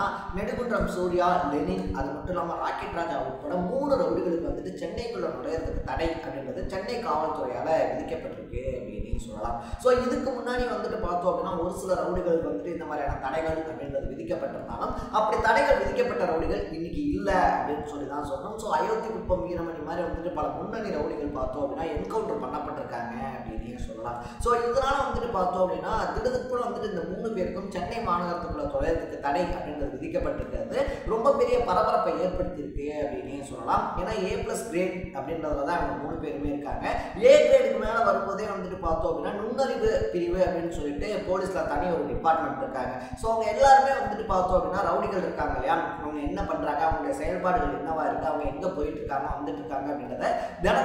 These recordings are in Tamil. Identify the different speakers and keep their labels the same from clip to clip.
Speaker 1: அப்படின்னா நெடுங்குன்றம் சூர்யா, லெனின், அது மட்டும் இல்லாமல் ராக்கெட் ராஜா உட்பட 3 ரவுடிகளுக்கு வந்துட்டு சென்னைக்குள்ள நுழையிறதுக்கு தடை அப்படின்றது சென்னை காவல்துறையால் விதிக்கப்பட்டிருக்கு அப்படின்னு சொல்லலாம். ஸோ இதுக்கு முன்னாடி வந்துட்டு பார்த்தோம் அப்படின்னா ஒரு சில ரவுடிகளுக்கு வந்துட்டு இந்த மாதிரியான தடைகள் அப்படின்றது விதிக்கப்பட்டிருந்தாலும் அப்படி தடைகள் விதிக்கப்பட்ட ரவுடிகள் இன்னைக்கு இல்லை அப்படின்னு சொல்லி தான் சொல்லணும். ஸோ அயோத்திக்குப்பம் வீரமணி மாதிரி வந்துட்டு பல முன்னணி ரவுடிகள் பார்த்தோம் அப்படின்னா என்கவுண்டர் பண்ணப்பட்டிருக்காங்க அப்படின்னு சொல்லலாம். ஸோ இதனால வந்துட்டு பார்த்தோம் அப்படின்னா திடுதிப்புல வந்துட்டு இந்த 3 பேருக்கும் சென்னை மாநகரத்துக்குள்ள தொலைறதுக்கு தடை அப்படின்றது விதிக்கப்பட்டிருக்கிறது ரொம்ப பெரிய பரபரப்பை ஏற்படுத்தியிருக்கு அப்படின்னு சொல்லலாம். ஏன்னா A+ கிரேட் அப்படின்றதுல தான் அவங்க 3 பேருமே இருக்காங்க. A கிரேடுக்கு மேலே வரும்போதே வந்துட்டு பார்த்தோம் அப்படின்னா நுண்ணறிவு பிரிவு அப்படின்னு சொல்லிட்டு போலீஸ்ல தனி ஒரு டிபார்ட்மெண்ட் இருக்காங்க. ஸோ அவங்க எல்லாருமே வந்துட்டு பார்த்தோம் அப்படின்னா ரவுடிகள் இருக்காங்க இல்லையா, அவங்க என்ன பண்றாங்க, அவங்களுடைய செயல்பாடுகள் என்னவா இருக்கு, அவங்க எங்க போயிட்டு இருக்காங்க வந்துட்டு இருக்காங்க அப்படின்றத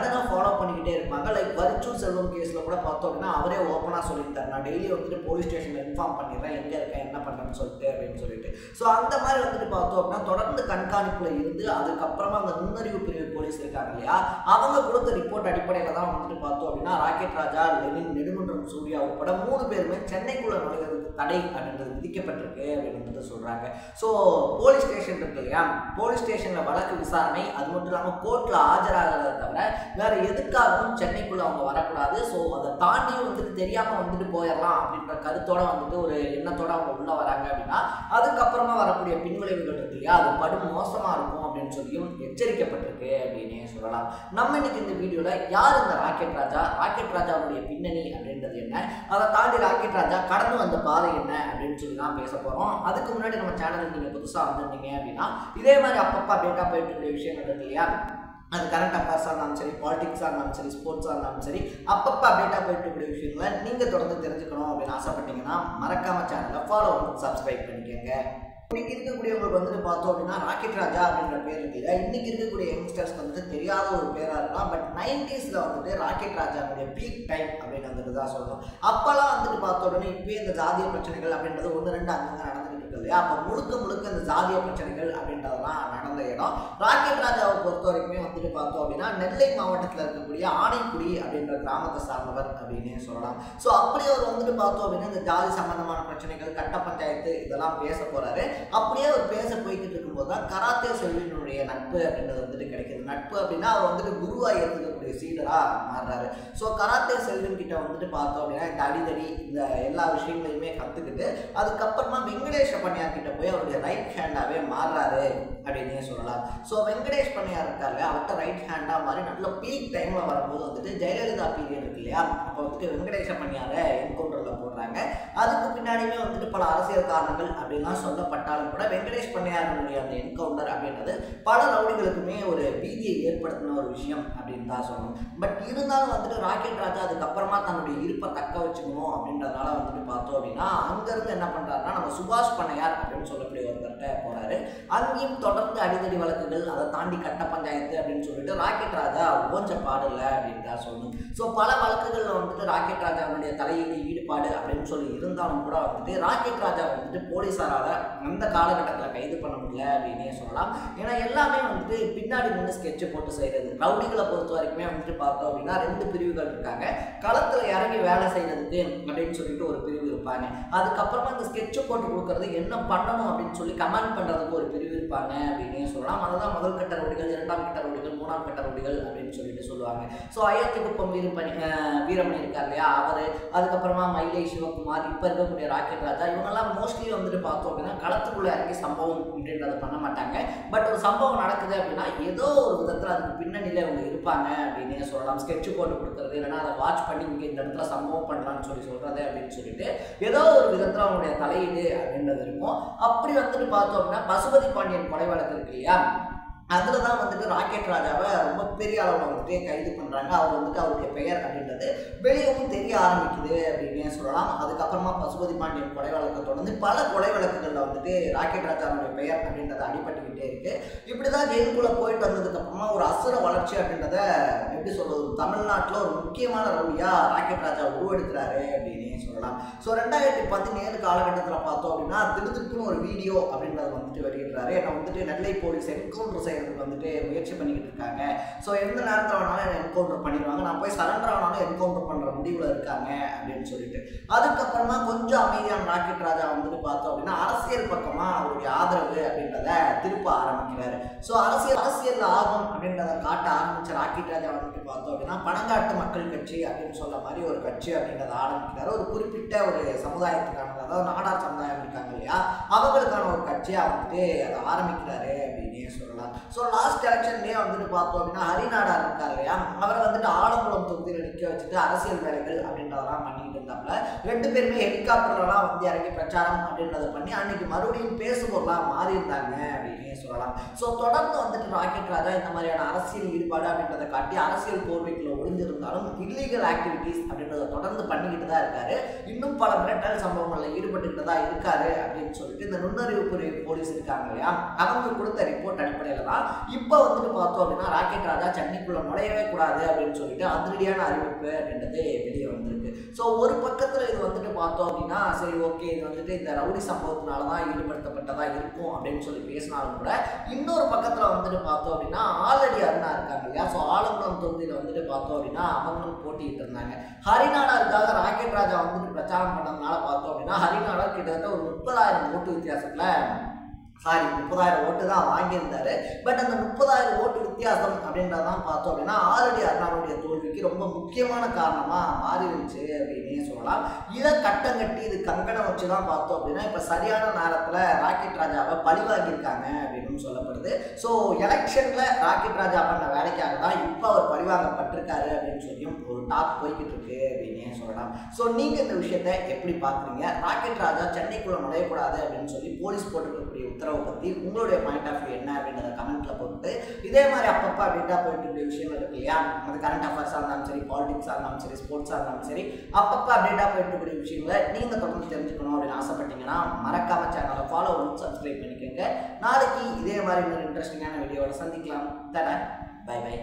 Speaker 1: தினம் ஃபாலோ பண்ணிக்கிட்டே இருப்பாங்க. லைக் வரிச்சூர் செல்வம் கேஸ்ல கூட பார்த்தோம் அப்படின்னா அவரே ஓப்பனா சொல்லியிருந்தாரு, நான் டெய்லி வந்துட்டு போலீஸ் ஸ்டேஷன்ல இன்ஃபார்ம் பண்ணிடுறேன் எங்க இருக்கேன் என்ன பண்றேன்னு சொல்லிட்டு அப்படின்னு சொல்லிட்டு. ஸோ அந்த மாதிரி வந்துட்டு பார்த்தோம் அப்படின்னா தொடர்ந்து கண்காணிப்புல இருந்து அதுக்கப்புறமா அந்த நுண்ணறிவு பிரிவு போலீஸ் இருக்காங்க இல்லையா, அவங்க கொடுத்த ரிப்போர்ட் அடிப்படையில் தான் வந்துட்டு பார்த்தோம் அப்படின்னா ராக்கெட் ராஜா, லெனின், நெடுங்குன்றம் சூர்யா உட்பட 3 பேருமே சென்னைக்குள்ள நுழைகிறதுக்கு தடை அப்படின்றது விதிக்கப்பட்டிருக்கு அப்படின்னு வந்துட்டு சொல்றாங்க. ஸோ போலீஸ் ஸ்டேஷன் இருக்கு இல்லையா, போலீஸ் ஸ்டேஷன்ல வழக்கு விசாரணை அது மட்டும் இல்லாமல் கோர்ட்ல ஆஜராகிறத தவிர வேற எதுக்காகவும் சென்னைக்குள்ள அவங்க வரக்கூடாது. ஸோ அதை தாண்டியும் வந்துட்டு தெரியாம வந்துட்டு போயிடலாம் அப்படின்ற கருத்தோட வந்துட்டு ஒரு எண்ணத்தோட அவங்க உள்ள வராங்க அப்படின்னா அதுக்கப்புறமா வரக்கூடிய பின்விளைவுகள் இருக்கு இல்லையா, அது படும் மோசமா இருக்கும் அப்படின்னு சொல்லியும் எச்சரிக்கப்பட்டிருக்கு அப்படின்னே சொல்லலாம். நம்ம இன்னைக்கு இந்த வீடியோல யார் இந்த ராக்கெட் ராஜா, ராக்கெட் ராஜாவுடைய பின்னணி அப்படின்றது என்ன, அதை தாண்டி ராக்கெட் ராஜா கடந்து வந்த பாதை என்ன அப்படின்னு சொல்லி தான் பேச போறோம். அதுக்கு முன்னாடி நம்ம சேனலுக்கு நீங்க புதுசா வந்திருந்தீங்க அப்படின்னா இதே மாதிரி அப்பப்போ அப்டேட்டா போயிட்டு இருக்கிற விஷயங்கள் இருக்கு இல்லையா, அது கரண்ட் அஃபேர்ஸாக இருந்தாலும் சரி, பாலிடிக்ஸாக இருந்தாலும் சரி, ஸ்போர்ட்ஸாக இருந்தாலும் சரி, அப்பப்போ அப்டேட்டாக போயிட்டு இருக்கிற விஷயங்களை நீங்கள் தொடர்ந்து தெரிஞ்சுக்கணும் அப்படின்னு ஆசைப்பட்டீங்கன்னா மறக்காம சேனலை ஃபாலோ பண்ணி சப்ஸ்கிரைப் பண்ணிக்கோங்க. இன்னைக்கு இருக்கக்கூடியவங்களுக்கு வந்துட்டு பார்த்தோம் அப்படின்னா ராக்கெட் ராஜா அப்படின்ற பேர் இருக்கு இல்லையா, இன்னைக்கு இருக்கக்கூடிய யங்ஸ்டர்ஸ்க்கு வந்துட்டு தெரியாத ஒரு பேராக இருக்கலாம். பட் 90ஸ்ல வந்துட்டு ராக்கெட் ராஜாவுடைய பீக் டைம் அப்படின்னு வந்துட்டு தான் சொல்லணும். அப்போல்லாம் வந்துட்டு பார்த்தோம் அப்படின்னா இப்போயே இந்த ஜாதிய பிரச்சனைகள் அப்படின்றது 1-2 அங்கங்க நடந்துட்டு இருக்கு இல்லையா, அப்போ முழுக்க இந்த ஜாதிய பிரச்சனைகள் அப்படின்றதெல்லாம் நடந்த இடம். ராக்கெட் ராஜாவை பொறுத்த வரைக்குமே வந்துட்டு பார்த்தோம் அப்படின்னா நெல்லை மாவட்டத்தில் இருக்கக்கூடிய ஆனைக்குடி அப்படின்ற கிராமத்தை சார்ந்தவர் அப்படின்னே சொல்லலாம். ஸோ அப்படியே அவர் வந்துட்டு பார்த்தோம் அப்படின்னா இந்த ஜாதி சம்பந்தமான பிரச்சனைகள், கட்ட பஞ்சாயத்து இதெல்லாம் பேச போறாரு. அப்படியே அவர் பேச போய்கிட்டு இருக்கும்போது தான் கராத்தே செல்வியினுடைய நட்பு அப்படின்றது வந்துட்டு கிடைக்குது. நட்பு அப்படின்னா அவர் வந்துட்டு குருவா ஏற்றுக்கக்கூடிய சீடரா மாறுறாரு. ஸோ கராத்தே செல்வன் கிட்ட வந்துட்டு பார்த்தோம் அப்படின்னா இந்த அடிதடி இந்த எல்லா விஷயங்களையுமே கற்றுக்கிட்டு அதுக்கப்புறமா வெங்கடேஷ் பண்ணியார் கிட்ட போய் அவருடைய ரைட் ஹேண்டாவே மாறுறாரு அப்படின்னே சொல்லலாம். ஸோ வெங்கடேஷ் பண்ணியார் இருக்காரு, அவர்கிட்ட ரைட் ஹேண்டா மாதிரி நல்ல பீக் டைம்ல வரும்போது வந்துட்டு ஜெயலலிதா பீரியட் இருக்கு இல்லையா, அப்போ வந்துட்டு வெங்கடேஷ பண்ணியாரை என்கவுண்டர்ல போடுறாங்க. அதுக்கு பின்னாடியுமே வந்துட்டு பல அரசியல் காரணங்கள் அப்படின்லாம் சொல்லப்பட்டாலும் கூட வெங்கடேஷ் பண்ணியாருடைய அந்த என்கவுண்டர் அப்படின்றது பல ரவுடிகளுக்குமே ஒரு பீதியை ஏற்படுத்தின ஒரு விஷயம் அப்படின்னு தான் சொல்லணும். பட் இருந்தாலும் வந்துட்டு ராக்கெட் ராஜா அதுக்கப்புறமா தன்னுடைய இருப்பை தக்க வச்சுக்கணும் அப்படின்றதுனால வந்துட்டு பார்த்தோம் அப்படின்னா அங்கிருந்து என்ன பண்றாருன்னா நம்ம சுபாஷ் பண்ணையார் அப்படின்னு சொல்லக்கூடிய ஒருத்தர்கிட்ட போறாரு. அங்கேயும் தொடர்ந்து அடிதடி வழக்குகள், அதை தாண்டி கட்ட பஞ்சாயத்து அப்படின்னு சொல்லிட்டு ராக்கெட் ராஜா ஓஞ்ச பாடு இல்லை அப்படின்னு தான் சொல்லணும். ஸோ பல வழக்குகளில் வந்துட்டு ராக்கெட் ராஜாவுடைய தலையீடு ஈடுபாடு அப்படின்னு சொல்லி இருந்தாலும் கூட வந்துட்டு ராக்கெட் ராஜா வந்துட்டு போலீஸாரால அந்த காலகட்டத்தில் கைது பண்ண முடியல அப்படின்னே சொல்லலாம். ஏன்னா எல்லாமே வந்துட்டு பின்னாடி வந்து ஸ்கெட்சு போட்டு செய்கிறது. ரவுடிகளை பொறுத்த வரைக்குமே வந்துட்டு பார்த்தோம் அப்படின்னா 2 பிரிவுகள் இருக்காங்க. களத்தில் இறங்கி வேலை செய்யறதுக்கு அப்படின்னு சொல்லிட்டு ஒரு பிரிவு இருப்பாங்க. அதுக்கப்புறமா இந்த ஸ்கெட்சு போட்டு கொடுக்கறது என்ன பண்ணணும் அப்படின்னு சொல்லி கமெண்ட் பண்றதுக்கு ஒரு பிரிவு இருப்பாங்க அப்படின்னே சொல்லலாம். அதுதான் முதல் கட்ட ரவுடிகள், 2ஆம் கட்ட ரவுடிகள், 3ஆம் கட்ட ரவுடிகள் அப்படின்னு சொல்லிட்டு சொல்லுவாங்க. ஸோ அயோத்திக்குப்பம் வீரமணி இருக்கார் இல்லையா அவர், அதுக்கப்புறமா மயிலை சிவகுமார், இப்போ இருக்கக்கூடிய ராக்கெட் ராஜா, இவங்கெல்லாம் மோஸ்ட்லி வந்துட்டு பார்த்தோம் அப்படின்னா களத்துக்குள்ள இறங்கி சம்பவம் அப்படின்றத பண்ண மாட்டாங்க. பட் ஒரு சம்பவம் நடக்குது அப்படின்னா ஏதோ ஒரு விதத்தில் அதுக்கு பின்னணியில் இவங்க இருப்பாங்க அப்படின்னே சொல்லலாம். ஸ்கெட்சு போட்டு கொடுக்குறது, இல்லைன்னா அதை வாட்ச் பண்ணி இங்கே இந்த இடத்துல சம்பவம் பண்ணுறான்னு சொல்கிறது அப்படின்னு சொல்லிட்டு ஏதோ ஒரு விதத்தில் அவங்களுடைய தலையீடு அப்படின்றது இருக்கும். அப்படி வந்துட்டு பார்த்தோம் அப்படின்னா பசுபதி பாண்டியன் கொலை வழக்கு இருக்கு இல்லையா, அதில் தான் வந்துட்டு ராக்கெட் ராஜாவை ரொம்ப பெரிய அளவில் வந்துட்டு கைது பண்ணுறாங்க. அவர் வந்துட்டு அவருடைய பெயர் அப்படின்றது வெளியவும் தெரிய ஆரம்பிக்குது அப்படின்னே சொல்லலாம். அதுக்கப்புறமா பசுபதி பாண்டியன் கொலை வழக்கை தொடர்ந்து பல கொலை வழக்குகளில் வந்துட்டு ராக்கெட் ராஜாவுடைய பெயர் அப்படின்றத அடிபட்டுக்கிட்டே இருக்கு. இப்படி தான் ஜெயிலுக்குள்ளே போயிட்டு வந்ததுக்கப்புறமா ஒரு அசுர வளர்ச்சி அப்படின்றத எப்படி சொல்றது, தமிழ்நாட்டில் ஒரு முக்கியமான ரவுடியாக ராக்கெட் ராஜா உருவெடுக்கிறாரு அப்படின்னே சொல்லலாம். ஸோ 2017 காலகட்டத்தில் பார்த்தோம் அப்படின்னா திடுதிப்புன்னு ஒரு வீடியோ அப்படின்றத வந்துட்டு வெளியிடுறாரு. ஏன்னா வந்துட்டு நெல்லை போலீஸ் என்கவுண்டர் செய்யறதுக்கு வந்துட்டு முயற்சி பண்ணிக்கிட்டு இருக்காங்க. ஸோ எந்த நேரத்தில் வேணாலும் என்கவுண்டர் பண்ணிடுவாங்க, நான் போய் சரண்டர் ஆனாலும் என்கவுண்டர் பண்ணுற முடிவில் இருக்காங்க அப்படின்னு சொல்லிட்டு அதுக்கப்புறமா கொஞ்சம் அமைதியான ராக்கெட் ராஜா வந்துட்டு பார்த்தோம் அப்படின்னா அரசியல் பக்கமாக அவருடைய ஆதரவு அப்படின்றத திருப்ப ஆரம்பிக்கிறாரு. ஸோ அரசியல் ஆகும் அப்படின்றத காட்ட ஆரம்பிச்ச ராக்கெட் ராஜா வந்துட்டு பார்த்தோம் அப்படின்னா பணங்காட்டு மக்கள் கட்சி அப்படின்னு சொல்ல மாதிரி ஒரு கட்சி அப்படின்றத ஆரம்பிக்கிறாரு. ஒரு குறிப்பிட்ட ஒரு சமுதாயத்துக்கான, அதாவது நாடார் சமுதாயம் இருக்காங்க இல்லையா, அவங்களுக்கான ஒரு கட்சியாக வந்துட்டு அதை ஆரம்பிக்கிறாரு அப்படின்னே சொல்லலாம். ஸோ லாஸ்ட் எலெக்ஷன்லேயே வந்துட்டு பார்த்தோம் அப்படின்னா ஹரிநாடார் இருக்கார் இல்லையா, அவரை வந்துட்டு ஆலங்குளம் தொகுதியில் நிற்க வச்சுட்டு அரசியல் வேலைகள் அப்படின்றதெல்லாம் பண்ணிட்டு இருந்தாப்புல. 2 பேருமே ஹெலிகாப்டர்லாம் வந்து இறங்கி பிரச்சாரம் அப்படின்றத பண்ணி அன்னைக்கு மறுபடியும் பேசுபொருளாக மாறி இருந்தாங்க அப்படின்னே சொல்லலாம். ஸோ தொடர்ந்து வந்துட்டு ராக்கெட் ராஜா இந்த மாதிரியான அரசியல் ஈடுபாடு அப்படின்றத காட்டி அரசியல் போர்வைக்குள்ள ஒளிஞ்சிருந்தாலும் இல்லீகல் ஆக்டிவிட்டீஸ் அப்படின்றத தொடர்ந்து பண்ணிக்கிட்டு தான் இருக்காரு. இன்னும் பல மிரட்டல் சம்பவங்களில் ஈடுபட்டுக்கிட்டு தான் இருக்காரு அப்படின்னு சொல்லிட்டு இந்த நுண்ணறிவு போலீஸ் இருக்காங்க இல்லையா, அவங்க கொடுத்த ரிப்போர்ட் அடிப்படையில் தான் இப்போ வந்துட்டு பார்த்தோம் அப்படின்னா ராக்கெட் ராஜா சென்னைக்குள்ள நுழையவே கூடாது அப்படின்னு சொல்லிட்டு அதிரடியான அறிவிப்பு அப்படின்றது வெளியே வந்திருக்கு. ஸோ ஒரு பக்கத்தில் இது வந்துட்டு பார்த்தோம் அப்படின்னா சரி ஓகே, இது வந்துட்டு இந்த ரவுடி சம்பவத்தினால தான் ஈடுபடுத்தப்பட்டதா இருக்கும் அப்படின்னு சொல்லி பேசினாலும் கூட இன்னொரு பக்கத்தில் வந்துட்டு பார்த்தோம் அப்படின்னா ஆல்ரெடி அருணா இருக்காங்க இல்லையா, ஸோ ஆலங்குளம் தொகுதியில் வந்துட்டு பார்த்தோம் அப்படின்னா அவங்களும் போட்டிட்டு இருந்தாங்க. ஹரிநாடாருக்காக ராக்கெட் ராஜா வந்துட்டு பிரச்சாரம் பண்ணதுனால பார்த்தோம் அப்படின்னா ஹரிநாடார் கிட்டத்தட்ட ஒரு 30,000 ஓட்டு வித்தியாசத்தில் 30,000 ஓட்டு தான் வாங்கியிருந்தாரு. பட் அந்த 30,000 ஓட்டு வித்தியாசம் அப்படின்றதான் பார்த்தோம் அப்படின்னா ஆல்ரெடி அருணாவுடைய தோல்விக்கு ரொம்ப முக்கியமான காரணமாக மாறிடுச்சு அப்படின்னே சொல்லலாம். இதை கட்டம் கட்டி இது கங்கணம் வச்சு தான் பார்த்தோம் அப்படின்னா இப்போ சரியான நேரத்தில் ராக்கெட் ராஜாவை பழி வாங்கியிருக்காங்க அப்படின்னு சொல்லப்படுது. ஸோ எலெக்ஷனில் ராக்கெட் ராஜா பண்ண வேலைக்காக தான் இப்போ அவர் பழிவாங்கப்பட்டிருக்காரு அப்படின்னு சொல்லியும் ஒரு டாக் போய்கிட்டு இருக்கு அப்படின்னே சொல்லலாம். ஸோ நீங்கள் இந்த விஷயத்தை எப்படி பார்க்குறீங்க? ராக்கெட் ராஜா சென்னைக்குள்ளே நுழையக்கூடாது அப்படின்னு சொல்லி போலீஸ் போட்டுக்கக்கூடிய உத்தரவு பற்றி உங்களுடைய பாயிண்ட் ஆஃப் வியூ என்ன அப்படின்றத கமெண்ட்ல போட்டு இதே மாதிரி அப்பப்போ அப்படின்ட்டா போயிட்டு இருக்கிற விஷயங்கள் இருக்கு இல்லையா, அது கரண்ட் அஃபேர்ஸாக இருந்தாலும் சரி, பாலிடிக்ஸாக இருந்தாலும் சரி, ஸ்போர்ட்ஸாக இருந்தாலும் சரி, அப்பப்போ அப்டேட்டாக போயிட்டு இருக்கிற விஷயங்களை நீங்கள் தொடர்ந்து தெரிஞ்சுக்கணும் அப்படின்னு ஆசைப்பட்டீங்கன்னா மறக்காம சேனலை ஃபாலோ பண்ணி சப்ஸ்கிரைப் பண்ணிக்கோங்க. நாளைக்கு இதே மாதிரி இன்னொரு இன்ட்ரெஸ்டிங்கான வீடியோவோட சந்திக்கலாம். தர பை பை.